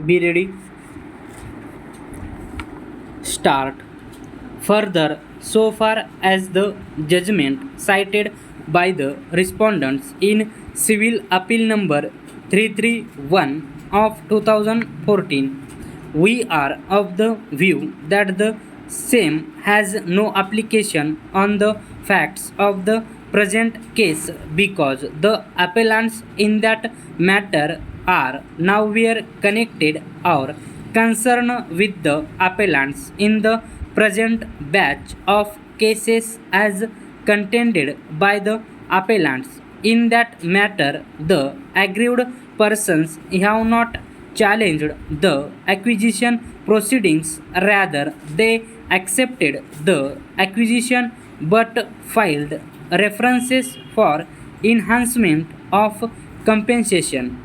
Be ready. Start. Further, so far as the judgment cited by the respondents in Civil Appeal number 331 of 2014, we are of the view that the same has no application on the facts of the present case because the appellants in that matter are nowhere connected or concerned with the appellants in the present batch of cases as contended by the appellants. In that matter, the aggrieved persons have not challenged the acquisition proceedings, rather, they accepted the acquisition but filed references for enhancement of compensation.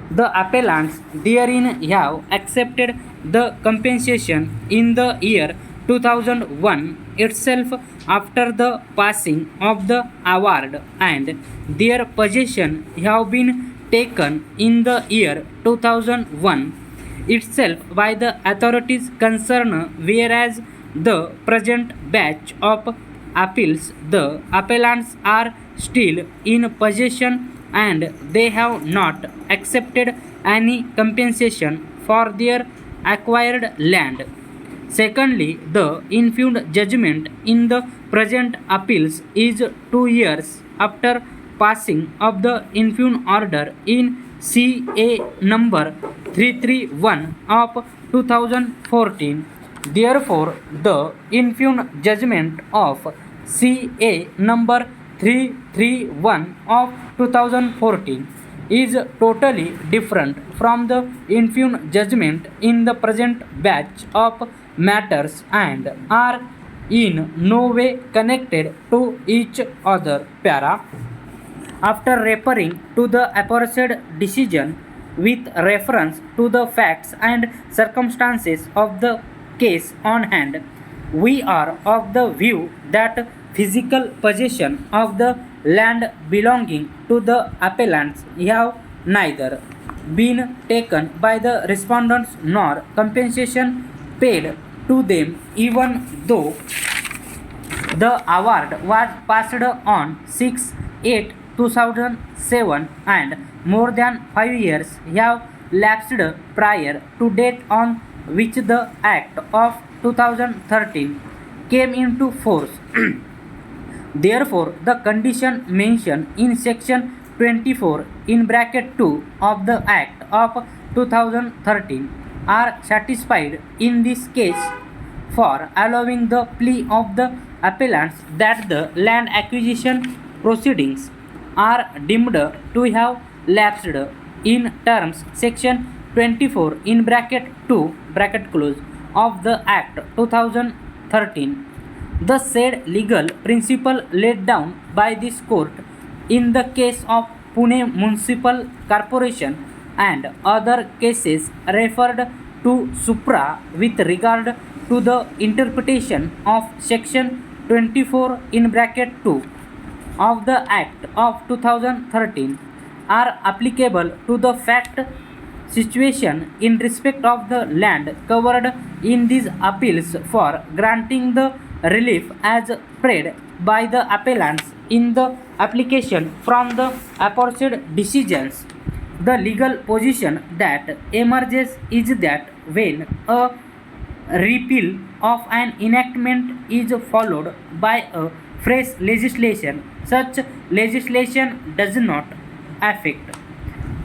The appellants therein have accepted the compensation in the year 2001 itself after the passing of the award, and their possession have been taken in the year 2001 itself by the authorities concerned, whereas the present batch of appeals, the appellants are still in possession and they have not accepted any compensation for their acquired land. Secondly, the infirmed judgment in the present appeals is 2 years after passing of the infirmed order in CA number 331 of 2014. Therefore, the infirmed judgment of CA number 331 of 2014 is totally different from the infirmed judgment in the present batch of matters and are in no way connected to each other. Para. After referring to the aforesaid decision with reference to the facts and circumstances of the case on hand, we are of the view that physical possession of the land belonging to the appellants have neither been taken by the respondents nor compensation paid to them, even though the award was passed on 6/8/2007 and more than 5 years have lapsed prior to date on which the Act of 2013 came into force. Therefore, the condition mentioned in section 24 in bracket 2 of the Act of 2013 are satisfied in this case for allowing the plea of the appellants that the land acquisition proceedings are deemed to have lapsed in terms section 24 in bracket 2 bracket close of the Act 2013. The said legal principle laid down by this court in the case of Pune Municipal Corporation and other cases referred to supra with regard to the interpretation of section 24 in bracket 2 of the Act of 2013 are applicable to the fact situation in respect of the land covered in these appeals for granting the relief as prayed by the appellants in the application from the aforesaid decisions. The legal position that emerges is that when a repeal of an enactment is followed by a fresh legislation, such legislation does not affect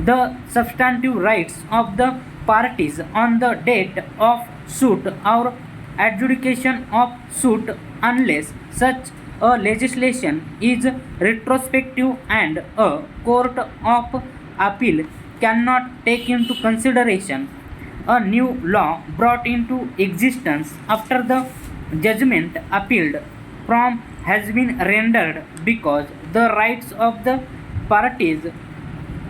the substantive rights of the parties on the date of suit or adjudication of suit unless such a legislation is retrospective and a court of appeal cannot take into consideration a new law brought into existence after the judgment appealed from has been rendered, because the rights of the parties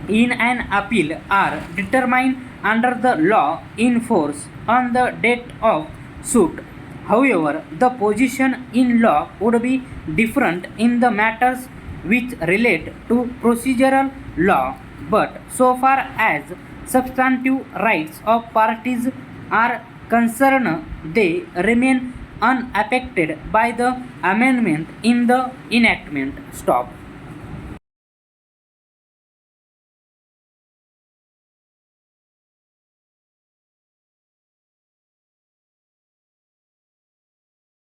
in an appeal are determined under the law in force on the date of suit. However, the position in law would be different in the matters which relate to procedural law, but so far as substantive rights of parties are concerned, they remain unaffected by the amendment in the enactment. Stop.